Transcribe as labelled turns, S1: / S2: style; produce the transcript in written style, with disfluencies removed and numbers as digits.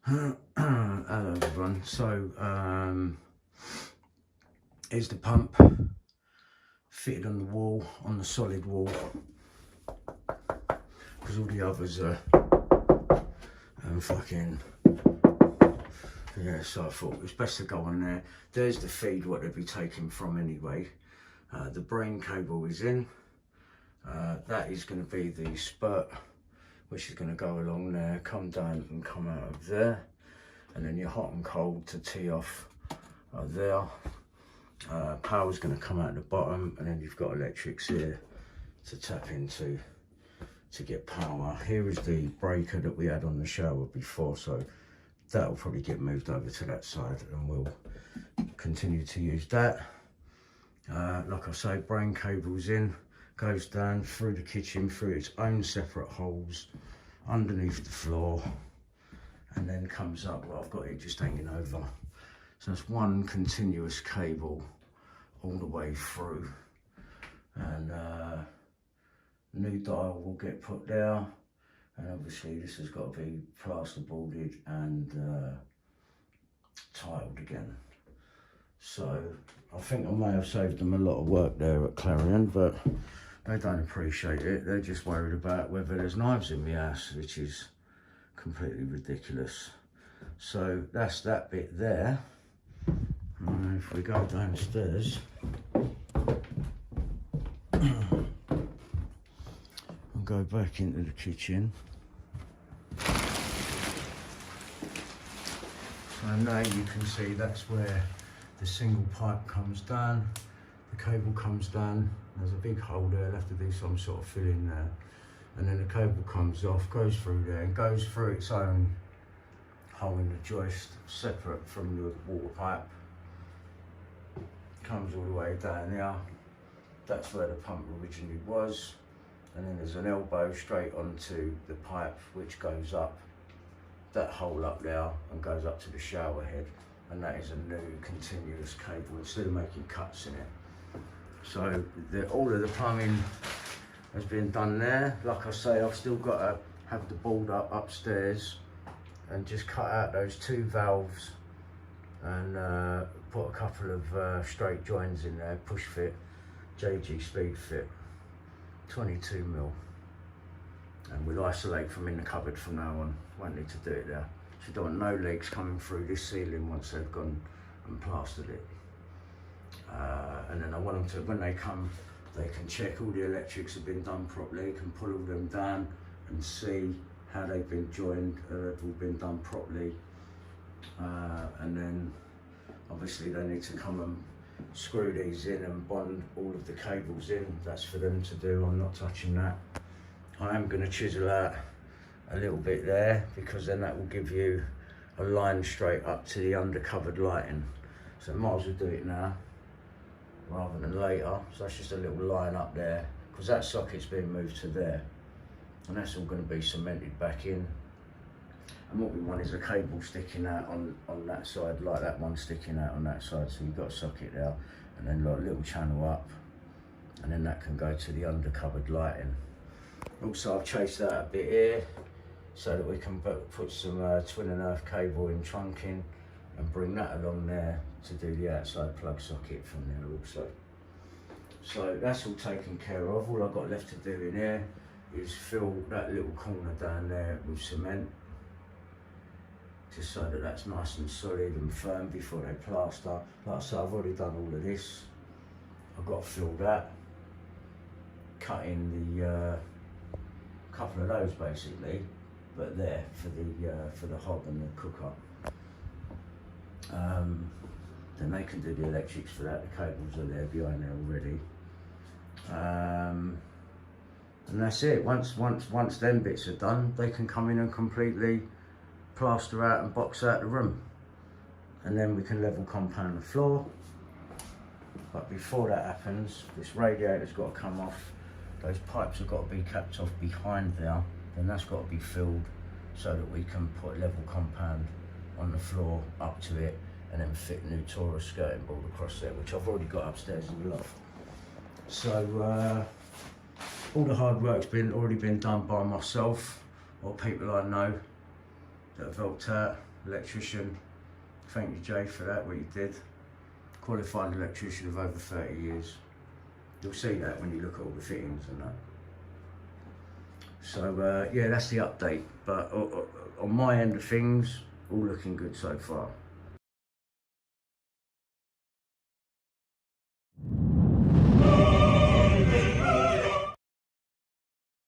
S1: Hello everyone. So here's the pump fitted on the wall, on the solid wall, because all the others are fucking, yeah, so I thought it was best to go on there. There's the feed, what they'll be taking from anyway. The brain cable is in. That is going to be the spurt, which is going to go along there, come down and come out of there, and then your hot and cold to tee off are there. Power's going to come out the bottom, and then you've got electrics here to tap into to get power. Here is the breaker that we had on the shower before, so that'll probably get moved over to that side, and we'll continue to use that. Like I say, brain cable's in, goes down through the kitchen, through its own separate holes underneath the floor, and then comes up. Well, I've got it just hanging over, so that's one continuous cable all the way through, and new dial will get put there, and obviously this has got to be plasterboarded and tiled again. So I think I may have saved them a lot of work there at Clarion, but they don't appreciate it. They're just worried about whether there's knives in the house, which is completely ridiculous. So that's that bit there. And if we go downstairs, and go back into the kitchen. So now you can see that's where the single pipe comes down, the cable comes down, there's a big hole there, I'll have to do some sort of filling there, and then the cable comes off, goes through there, and goes through its own hole in the joist, separate from the water pipe, comes all the way down there. That's where the pump originally was, and then there's an elbow straight onto the pipe which goes up that hole up there and goes up to the shower head, and that is a new continuous cable instead of making cuts in it. So all of the plumbing has been done there. Like I say, I've still got to have the board up upstairs and just cut out those two valves and put a couple of straight joins in there, push fit, JG speed fit, 22mm. And we'll isolate from in the cupboard from now on. Won't need to do it there. So you don't want no leaks coming through this ceiling once they've gone and plastered it. And then I want them to, when they come, they can check all the electrics have been done properly, can pull all them down and see how they've been joined, they've all been done properly. And then obviously they need to come and screw these in and bond all of the cables in. That's for them to do, I'm not touching that. I am going to chisel out a little bit there, because then that will give you a line straight up to the undercovered lighting. So I might as well do it now rather than later. So that's just a little line up there, because that socket's been moved to there, and that's all going to be cemented back in. And what we want is a cable sticking out on that side, like that one sticking out on that side. So you've got a socket there, and then like a little channel up, and then that can go to the undercovered lighting. Also, I've chased that a bit here so that we can put some twin and earth cable in trunking and bring that along there to do the outside plug socket from there also. So that's all taken care of. All I've got left to do in here is fill that little corner down there with cement, just so that that's nice and solid and firm before they plaster. Like I said, I've already done all of this. I've got to fill that, cut in the couple of those basically, but there for the hob and the cooker. Then they can do the electrics for that. The cables are there behind there already. And that's it. Once them bits are done, they can come in and completely plaster out and box out the room, and then we can level compound the floor. But before that happens, this radiator's got to come off. Those pipes have got to be capped off behind there, then that's got to be filled so that we can put level compound on the floor up to it, and then fit new Taurus skirting board across there, which I've already got upstairs in the loft. So all the hard work's already been done by myself or people I know that have helped out. electrician. Thank you, Jay, for that, what you did. Qualified electrician of over 30 years. You'll see that when you look at all the fittings and that. So yeah, that's the update. But on my end of things, all looking good so far.